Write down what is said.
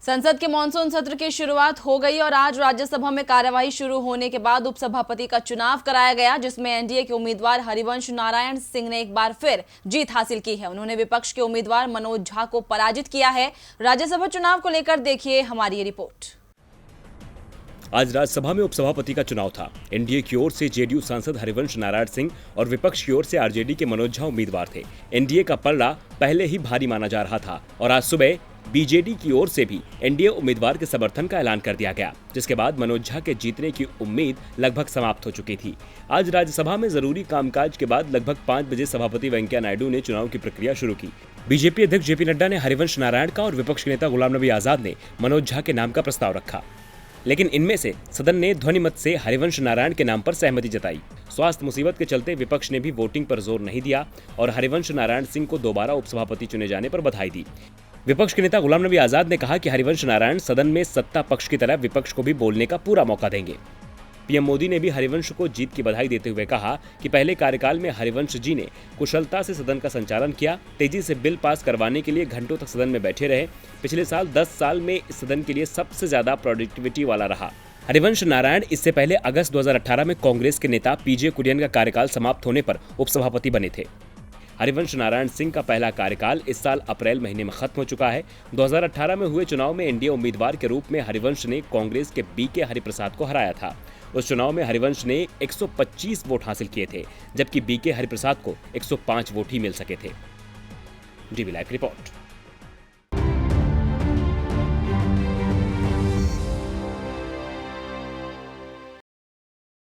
संसद के मानसून सत्र की शुरुआत हो गई और आज राज्यसभा में कार्यवाही शुरू होने के बाद उपसभापति का चुनाव कराया गया, जिसमें एनडीए के उम्मीदवार हरिवंश नारायण सिंह ने एक बार फिर जीत हासिल की है। उन्होंने विपक्ष के उम्मीदवार मनोज झा को पराजित किया है। राज्यसभा चुनाव को लेकर देखिए हमारी ये रिपोर्ट। आज राज्यसभा में उपसभापति का चुनाव था। एनडीए की ओर से जेडीयू सांसद हरिवंश नारायण सिंह और विपक्ष की ओर से आरजेडी के मनोज झा उम्मीदवार थे। एनडीए का पलड़ा पहले ही भारी माना जा रहा था और आज सुबह बीजेडी की ओर से भी एनडीए उम्मीदवार के समर्थन का ऐलान कर दिया गया, जिसके बाद मनोज झा के जीतने की उम्मीद लगभग समाप्त हो चुकी थी। आज राज्यसभा में जरूरी कामकाज के बाद लगभग 5 बजे सभापति वेंकैया नायडू ने चुनाव की प्रक्रिया शुरू की। बीजेपी अध्यक्ष जेपी नड्डा ने हरिवंश नारायण का और विपक्ष के नेता गुलाम नबी आजाद ने मनोज झा के नाम का प्रस्ताव रखा, लेकिन इनमें से सदन ने ध्वनिमत से हरिवंश नारायण के नाम पर सहमति जताई। स्वास्थ्य मुसीबत के चलते विपक्ष ने भी वोटिंग पर जोर नहीं दिया और हरिवंश नारायण सिंह को दोबारा उपसभापति चुने जाने पर बधाई दी। विपक्ष के नेता गुलाम नबी आजाद ने कहा कि हरिवंश नारायण सदन में सत्ता पक्ष की तरह विपक्ष को भी बोलने का पूरा मौका देंगे। पीएम मोदी ने भी हरिवंश को जीत की बधाई देते हुए कहा कि पहले कार्यकाल में हरिवंश जी ने कुशलता से सदन का संचालन किया, तेजी से बिल पास करवाने के लिए घंटों तक सदन में बैठे रहे। पिछले साल 10 साल में इस सदन के लिए सबसे ज्यादा प्रोडक्टिविटी वाला रहा। हरिवंश नारायण इससे पहले अगस्त 2018 में कांग्रेस के नेता पीजे कुरियन का कार्यकाल समाप्त होने पर उपसभापति बने थे। हरिवंश नारायण सिंह का पहला कार्यकाल इस साल अप्रैल महीने में खत्म हो चुका है। 2018 में हुए चुनाव में एनडीए उम्मीदवार के रूप में हरिवंश ने कांग्रेस के बीके हरिप्रसाद को हराया था। उस चुनाव में हरिवंश ने 125 वोट हासिल किए थे, जबकि बीके हरिप्रसाद को 105 वोट ही मिल सके थे। DV live report.